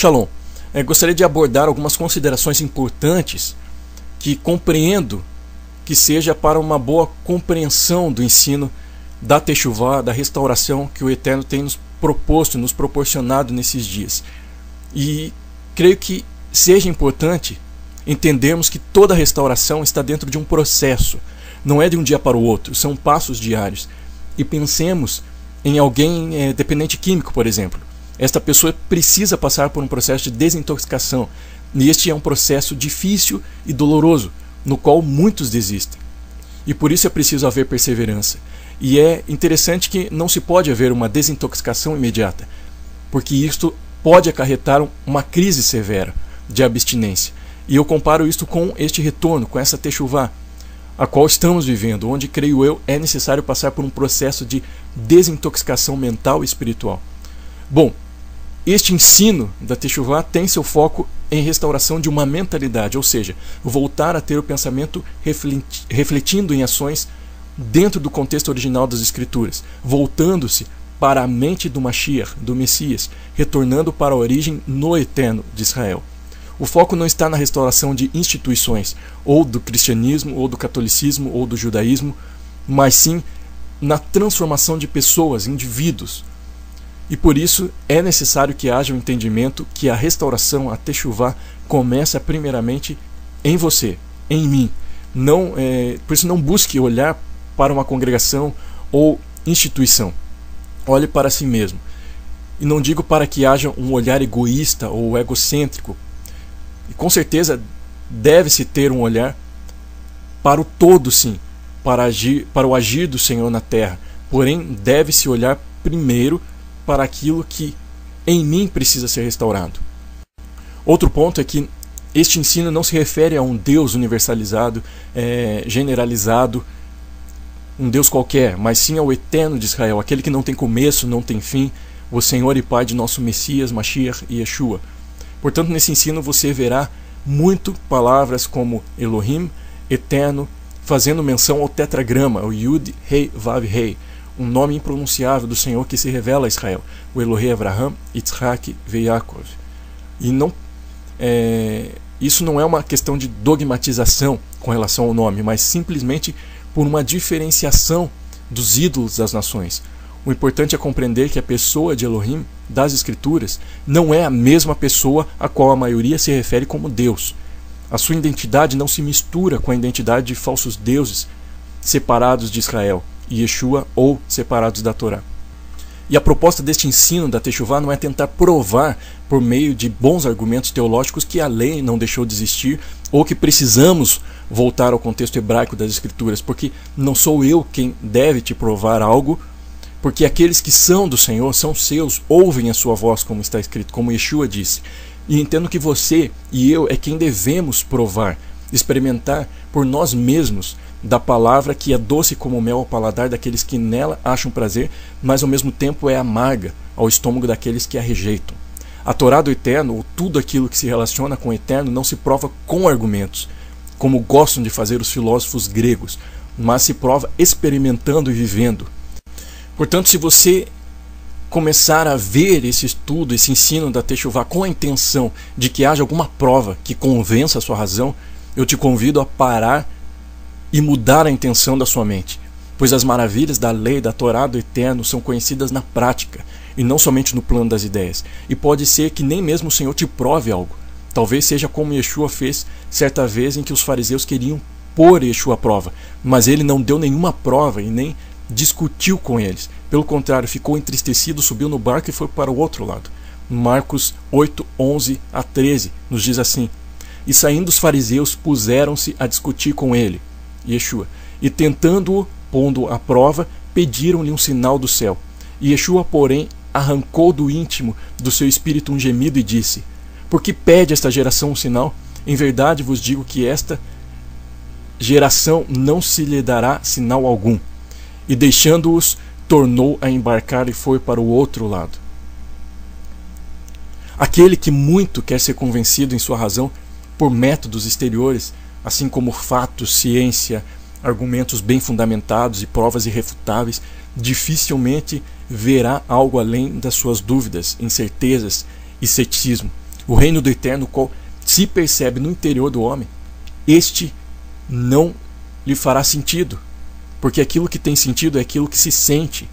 Shalom. Gostaria de abordar algumas considerações importantes que compreendo que seja para uma boa compreensão do ensino da Techuvá, da restauração que o Eterno tem nos proposto, nos proporcionado nesses dias. E creio que seja importante entendermos que toda restauração está dentro de um processo, não é de um dia para o outro, são passos diários. E pensemos em alguém dependente químico, por exemplo. Esta pessoa precisa passar por um processo de desintoxicação, e este é um processo difícil e doloroso, no qual muitos desistem. E por isso é preciso haver perseverança. E é interessante que não se pode haver uma desintoxicação imediata, porque isto pode acarretar uma crise severa de abstinência. E eu comparo isto com este retorno, com essa techuvá, a qual estamos vivendo, onde, creio eu, é necessário passar por um processo de desintoxicação mental e espiritual. Bom, este ensino da techuvá tem seu foco em restauração de uma mentalidade, ou seja, voltar a ter o pensamento refletindo em ações dentro do contexto original das Escrituras, voltando-se para a mente do Mashiach, do Messias, retornando para a origem no Eterno de Israel. O foco não está na restauração de instituições, ou do cristianismo, ou do catolicismo, ou do judaísmo, mas sim na transformação de pessoas, indivíduos. E por isso é necessário que haja um entendimento que a restauração, a techuvá, começa primeiramente em você, em mim. Por isso não busque olhar para uma congregação ou instituição. Olhe para si mesmo. E não digo para que haja um olhar egoísta ou egocêntrico. E com certeza deve-se ter um olhar para o todo, sim, para o agir do Senhor na terra. Porém, deve-se olhar primeiro para aquilo que em mim precisa ser restaurado. Outro ponto é que este ensino não se refere a um Deus universalizado, generalizado, um Deus qualquer, mas sim ao Eterno de Israel, aquele que não tem começo, não tem fim, o Senhor e Pai de nosso Messias, Mashiach e Yeshua. Portanto, nesse ensino você verá muito palavras como Elohim, Eterno, fazendo menção ao tetragrama, o Yud, Rei, Vav, Rei, um nome impronunciável do Senhor que se revela a Israel, o Elohei Avraham, Yitzhak e Yaakov. E isso não é uma questão de dogmatização com relação ao nome, mas simplesmente por uma diferenciação dos ídolos das nações. O importante é compreender que a pessoa de Elohim das Escrituras não é a mesma pessoa a qual a maioria se refere como Deus. A sua identidade não se mistura com a identidade de falsos deuses separados de Israel, e Yeshua, ou separados da Torá. E a proposta deste ensino da techuvá não é tentar provar por meio de bons argumentos teológicos que a lei não deixou de existir ou que precisamos voltar ao contexto hebraico das Escrituras, porque não sou eu quem deve te provar algo, porque aqueles que são do Senhor são seus, ouvem a sua voz, como está escrito, como Yeshua disse. E entendo que você e eu é quem devemos provar, experimentar por nós mesmos da palavra que é doce como mel ao paladar daqueles que nela acham prazer, mas ao mesmo tempo é amarga ao estômago daqueles que a rejeitam. A Torá do Eterno, ou tudo aquilo que se relaciona com o Eterno, não se prova com argumentos, como gostam de fazer os filósofos gregos, mas se prova experimentando e vivendo. Portanto, se você começar a ver esse estudo, esse ensino da techuvá com a intenção de que haja alguma prova que convença a sua razão, eu te convido a parar e mudar a intenção da sua mente, pois as maravilhas da lei, da Torá do Eterno são conhecidas na prática e não somente no plano das ideias. E pode ser que nem mesmo o Senhor te prove algo. Talvez seja como Yeshua fez certa vez em que os fariseus queriam pôr Yeshua à prova, mas ele não deu nenhuma prova e nem discutiu com eles. Pelo contrário, ficou entristecido, subiu no barco e foi para o outro lado. Marcos 8, 11 a 13 nos diz assim: E saindo os fariseus, puseram-se a discutir com ele, Yeshua, e tentando-o, pondo à prova, pediram-lhe um sinal do céu. E Yeshua, porém, arrancou do íntimo do seu espírito um gemido e disse: Por que pede esta geração um sinal? Em verdade vos digo que esta geração não se lhe dará sinal algum. E deixando-os, tornou a embarcar e foi para o outro lado. Aquele que muito quer ser convencido em sua razão por métodos exteriores, assim como fatos, ciência, argumentos bem fundamentados e provas irrefutáveis, dificilmente verá algo além das suas dúvidas, incertezas e ceticismo. o reino do eterno, qual se percebe no interior do homem, este não lhe fará sentido, porque aquilo que tem sentido é aquilo que se sente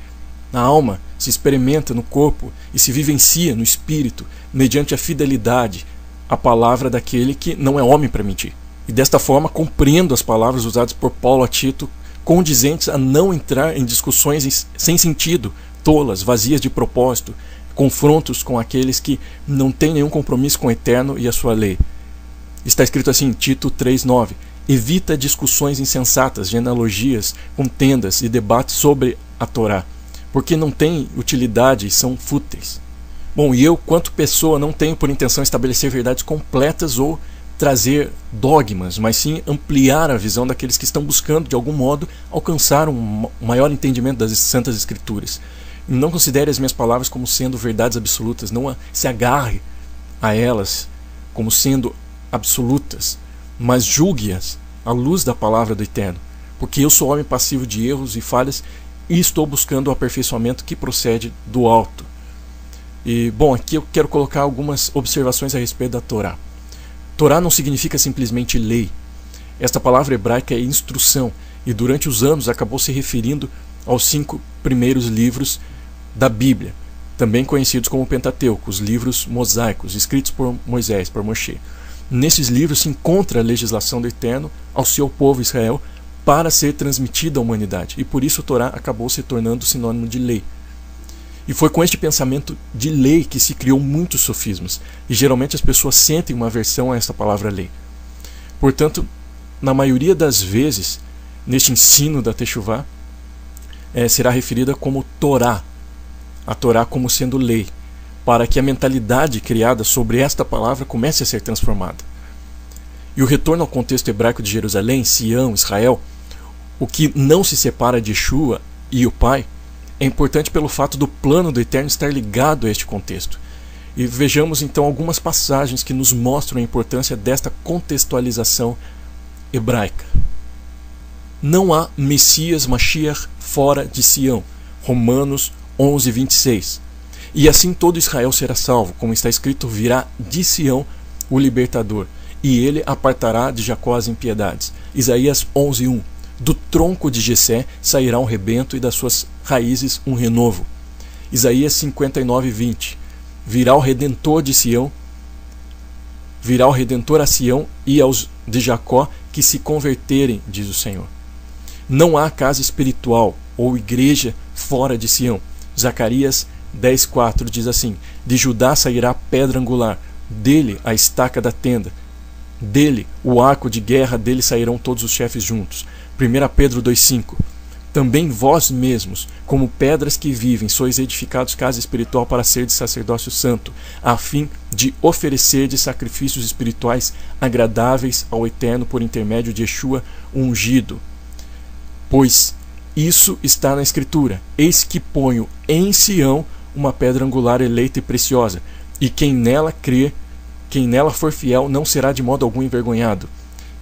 na alma, se experimenta no corpo e se vivencia no espírito, mediante a fidelidade à palavra daquele que não é homem para mentir. E desta forma compreendo as palavras usadas por Paulo a Tito, condizentes a não entrar em discussões sem sentido, tolas, vazias de propósito, confrontos com aqueles que não têm nenhum compromisso com o eterno e a sua lei. Está escrito assim em Tito 3,9: evita discussões insensatas, genealogias, contendas e debates sobre a Torá, porque não têm utilidade e são fúteis. Bom, e eu, quanto pessoa, não tenho por intenção estabelecer verdades completas ou trazer dogmas, mas sim ampliar a visão daqueles que estão buscando, de algum modo, alcançar um maior entendimento das Santas Escrituras. Não considere as minhas palavras como sendo verdades absolutas, não se agarre a elas como sendo absolutas, mas julgue-as à luz da palavra do Eterno, porque eu sou homem passivo de erros e falhas e estou buscando o aperfeiçoamento que procede do alto. E, bom, aqui eu quero colocar algumas observações a respeito da Torá. Torá não significa simplesmente lei. Esta palavra hebraica é instrução, e durante os anos acabou se referindo aos 5 primeiros livros da Bíblia, também conhecidos como Pentateuco, os livros mosaicos, escritos por Moisés, por Moshe. Nesses livros se encontra a legislação do Eterno ao seu povo Israel para ser transmitida à humanidade, e por isso a Torá acabou se tornando sinônimo de lei. E foi com este pensamento de lei que se criou muitos sofismas, e geralmente as pessoas sentem uma aversão a esta palavra lei. Portanto, na maioria das vezes, neste ensino da Teshuvá, será referida como Torá, a Torá como sendo lei, para que a mentalidade criada sobre esta palavra comece a ser transformada. E o retorno ao contexto hebraico de Jerusalém, Sião, Israel, o que não se separa de Yeshua e o Pai, é importante pelo fato do plano do Eterno estar ligado a este contexto. E vejamos então algumas passagens que nos mostram a importância desta contextualização hebraica. Não há Messias Mashiach fora de Sião. Romanos 11:26. E assim todo Israel será salvo, como está escrito: virá de Sião o libertador, e ele apartará de Jacó as impiedades. Isaías 11:1. Do tronco de Jessé sairá um rebento, e das suas raízes um renovo. Isaías 59:20. Virá o Redentor de Sião, virá o Redentor a Sião e aos de Jacó que se converterem, diz o Senhor. Não há casa espiritual ou igreja fora de Sião. Zacarias 10:4 diz assim: de Judá sairá a pedra angular, dele a estaca da tenda, dele o arco de guerra, dele sairão todos os chefes juntos. 1 Pedro 2,5. Também vós mesmos, como pedras que vivem, sois edificados casa espiritual para ser de sacerdócio santo, a fim de oferecer de sacrifícios espirituais agradáveis ao Eterno por intermédio de Yeshua, o ungido. Pois isso está na Escritura: eis que ponho em Sião uma pedra angular eleita e preciosa, e quem nela crer, quem nela for fiel, não será de modo algum envergonhado.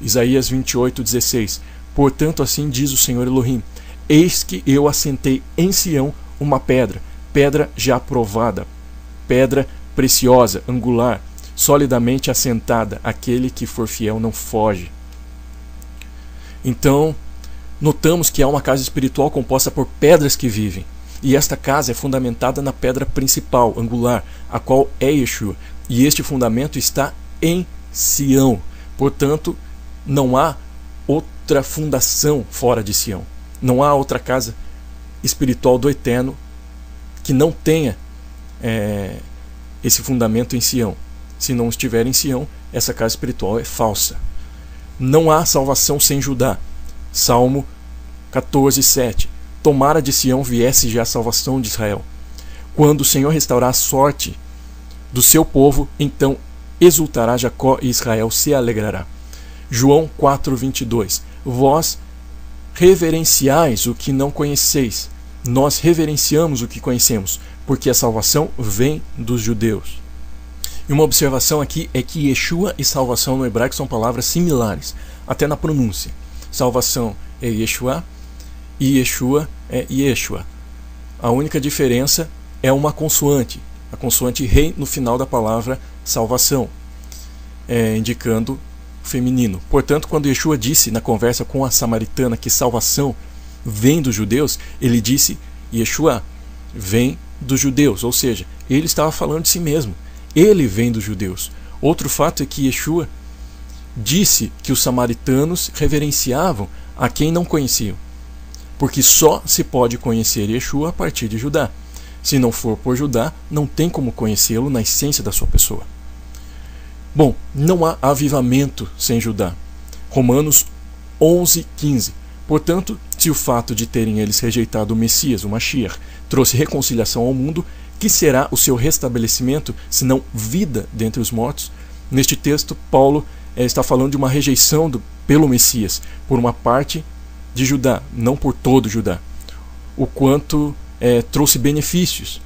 Isaías 28:16. Portanto, assim diz o Senhor Elohim: eis que eu assentei em Sião uma pedra, pedra já provada, pedra preciosa, angular, solidamente assentada, aquele que for fiel não foge. Então, notamos que há uma casa espiritual composta por pedras que vivem, e esta casa é fundamentada na pedra principal, angular, a qual é Yeshua, e este fundamento está em Sião. Portanto, não há outra fundação fora de Sião. Não há outra casa espiritual do Eterno que não tenha esse fundamento em Sião. Se não estiver em Sião, essa casa espiritual é falsa. Não há salvação sem Judá. Salmo 14:7. Tomara de Sião viesse já a salvação de Israel. Quando o Senhor restaurar a sorte do seu povo, então exultará Jacó e Israel se alegrará. João 4:22. Vós reverenciais o que não conheceis, nós reverenciamos o que conhecemos, porque a salvação vem dos judeus. E uma observação aqui é que Yeshua e salvação no hebraico são palavras similares, até na pronúncia. Salvação é Yeshua e Yeshua é Yeshua. A única diferença é uma consoante, a consoante rei no final da palavra salvação, indicando feminino. Portanto, quando Yeshua disse na conversa com a samaritana que salvação vem dos judeus, ele disse, Yeshua vem dos judeus, ou seja, ele estava falando de si mesmo, ele vem dos judeus. Outro fato é que Yeshua disse que os samaritanos reverenciavam a quem não conheciam, porque só se pode conhecer Yeshua a partir de Judá. Se não for por Judá, não tem como conhecê-lo na essência da sua pessoa. Bom, não há avivamento sem Judá. Romanos 11:15. Portanto, se o fato de terem eles rejeitado o Messias, o Mashiach, trouxe reconciliação ao mundo, que será o seu restabelecimento, senão vida dentre os mortos? Neste texto, Paulo está falando de uma rejeição pelo Messias, por uma parte de Judá, não por todo Judá, o quanto trouxe benefícios.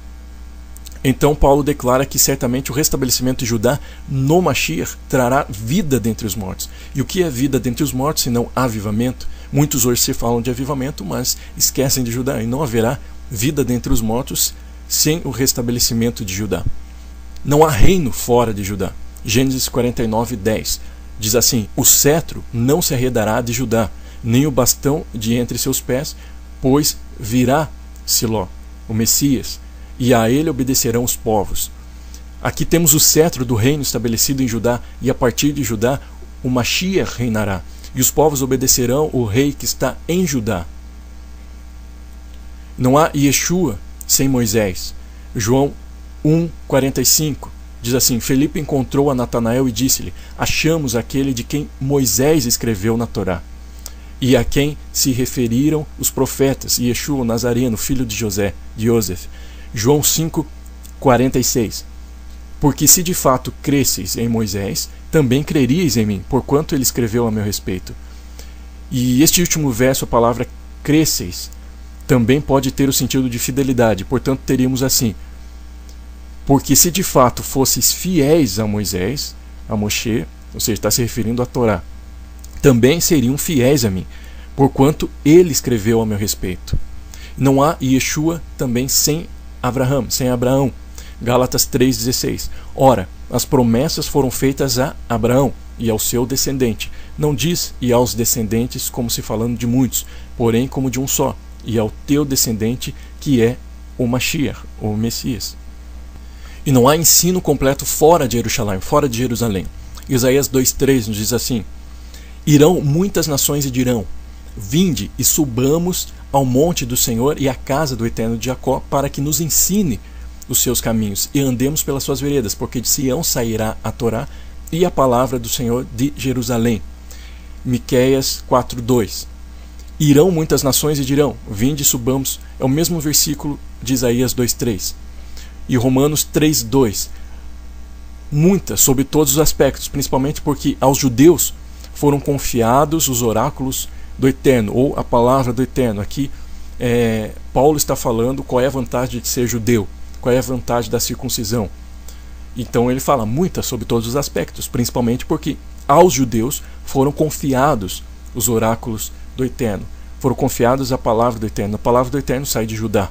Então Paulo declara que certamente o restabelecimento de Judá no Mashiach trará vida dentre os mortos. E o que é vida dentre os mortos, senão avivamento? Muitos hoje se falam de avivamento, mas esquecem de Judá, e não haverá vida dentre os mortos sem o restabelecimento de Judá. Não há reino fora de Judá. Gênesis 49:10 diz assim: o cetro não se arredará de Judá, nem o bastão de entre seus pés, pois virá Siló, o Messias, e a ele obedecerão os povos. Aqui temos o cetro do reino estabelecido em Judá, e a partir de Judá o Mashiach reinará, e os povos obedecerão o rei que está em Judá. Não há Yeshua sem Moisés. João 1:45 diz assim: Felipe encontrou a Natanael e disse-lhe: achamos aquele de quem Moisés escreveu na Torá, e a quem se referiram os profetas, Yeshua, o Nazareno, filho de José, de Yosef. João 5:46. Porque se de fato cresceis em Moisés, também creríeis em mim, porquanto ele escreveu a meu respeito. E este último verso, a palavra cresceis, também pode ter o sentido de fidelidade. Portanto, teríamos assim: porque se de fato fosseis fiéis a Moisés, a Moshe, ou seja, está se referindo à Torá, também seriam fiéis a mim, porquanto ele escreveu a meu respeito. Não há Yeshua também sem Abraão. Gálatas 3:16. Ora, as promessas foram feitas a Abraão e ao seu descendente. Não diz e aos descendentes como se falando de muitos, porém como de um só, e ao teu descendente, que é o Mashiach, o Messias. E não há ensino completo fora de Jerusalém. Isaías 2:3 nos diz assim: irão muitas nações e dirão: vinde e subamos ao monte do Senhor e à casa do Eterno de Jacó, para que nos ensine os seus caminhos e andemos pelas suas veredas, porque de Sião sairá a Torá e a palavra do Senhor de Jerusalém. Miqueias 4:2. Irão muitas nações e dirão: vinde e subamos. É o mesmo versículo de Isaías 2:3. E Romanos 3:2. Muitas, sob todos os aspectos, principalmente porque aos judeus foram confiados os oráculos do Eterno, ou a palavra do Eterno. Aqui Paulo está falando qual é a vantagem de ser judeu, qual é a vantagem da circuncisão. Então ele fala muitas sob todos os aspectos, principalmente porque aos judeus foram confiados os oráculos do Eterno, foram confiados a palavra do Eterno. A palavra do Eterno sai de Judá.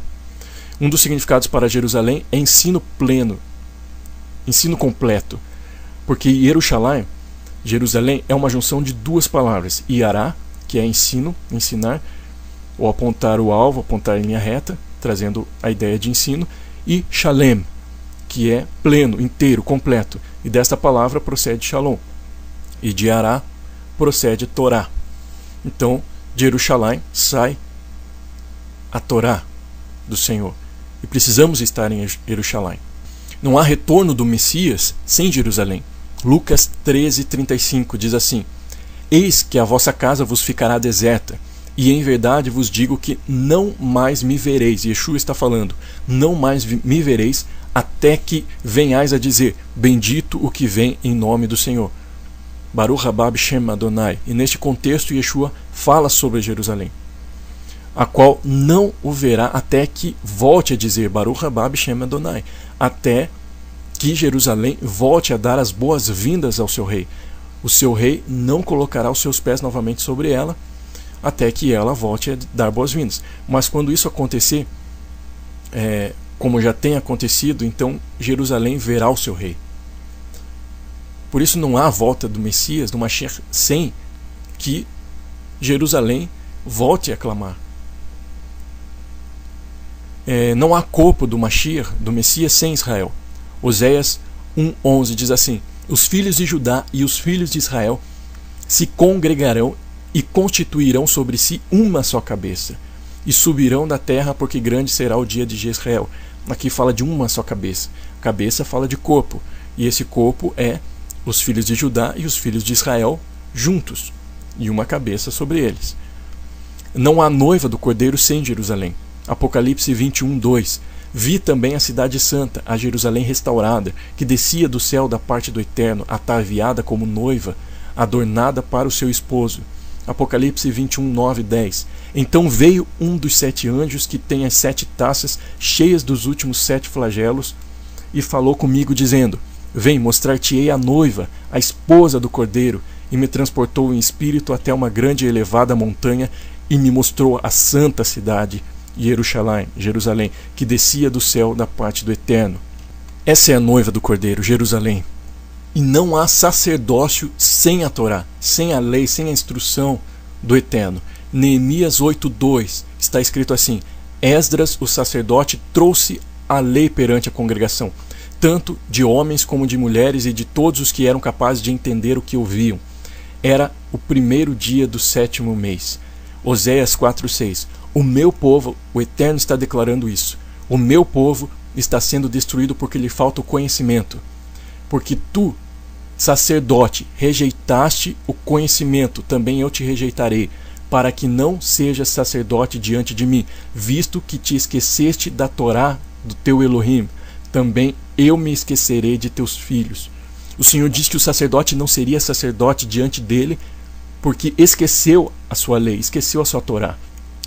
Um dos significados para Jerusalém é ensino pleno, ensino completo, porque Jerusalém é uma junção de duas palavras: Iará, que é ensino, ensinar, ou apontar o alvo, apontar em linha reta, trazendo a ideia de ensino, e Shalem, que é pleno, inteiro, completo. E desta palavra procede Shalom. E de Ará procede Torá. Então, de Jerusalém sai a Torá do Senhor. E precisamos estar em Jerusalém. Não há retorno do Messias sem Jerusalém. Lucas 13:35 diz assim: eis que a vossa casa vos ficará deserta, e em verdade vos digo que não mais me vereis. Yeshua está falando: não mais me vereis, até que venhais a dizer: bendito o que vem em nome do Senhor. Baruch haba b'shem Adonai. E neste contexto Yeshua fala sobre Jerusalém, a qual não o verá até que volte a dizer Baruch haba b'shem Adonai, até que Jerusalém volte a dar as boas-vindas ao seu rei. O seu rei não colocará os seus pés novamente sobre ela, até que ela volte a dar boas-vindas. Mas quando isso acontecer, como já tem acontecido, então Jerusalém verá o seu rei. Por isso não há volta do Messias, do Mashiach, sem que Jerusalém volte a clamar. Não há corpo do Mashiach, do Messias, sem Israel. Oséias 1:11 diz assim: os filhos de Judá e os filhos de Israel se congregarão e constituirão sobre si uma só cabeça, e subirão da terra, porque grande será o dia de Jezreel. Aqui fala de uma só cabeça. Cabeça fala de corpo, e esse corpo é os filhos de Judá e os filhos de Israel juntos, e uma cabeça sobre eles. Não há noiva do Cordeiro sem Jerusalém. Apocalipse 21:2. Vi também a cidade santa, a Jerusalém restaurada, que descia do céu da parte do Eterno, ataviada como noiva, adornada para o seu esposo. Apocalipse 21:9-10. Então veio um dos 7 anjos que tem as 7 taças cheias dos últimos 7 flagelos, e falou comigo, dizendo: vem, mostrar-te-ei a noiva, a esposa do Cordeiro. E me transportou em espírito até uma grande e elevada montanha, e me mostrou a santa cidade, Jerusalém, que descia do céu da parte do Eterno. Essa é a noiva do Cordeiro, Jerusalém. E não há sacerdócio sem a Torá, sem a lei, sem a instrução do Eterno. Neemias 8:2 está escrito assim: Esdras, o sacerdote, trouxe a lei perante a congregação, tanto de homens como de mulheres e de todos os que eram capazes de entender o que ouviam. Era o primeiro dia do 7º mês. Oséias 4:6. O meu povo, o Eterno está declarando isso, o meu povo está sendo destruído porque lhe falta o conhecimento. Porque tu, sacerdote, rejeitaste o conhecimento, também eu te rejeitarei, para que não sejas sacerdote diante de mim, visto que te esqueceste da Torá do teu Elohim, também eu me esquecerei de teus filhos. O Senhor diz que o sacerdote não seria sacerdote diante dele, porque esqueceu a sua lei, esqueceu a sua Torá.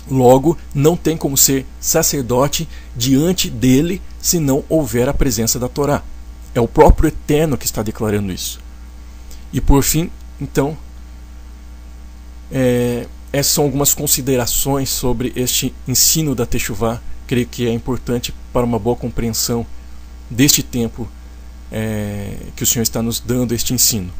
Logo, não tem como ser sacerdote diante dele se não houver a presença da Torá. É o próprio Eterno que está declarando isso. E por fim, então, essas são algumas considerações sobre este ensino da Teshuvá. Creio que é importante para uma boa compreensão deste tempo que o Senhor está nos dando este ensino.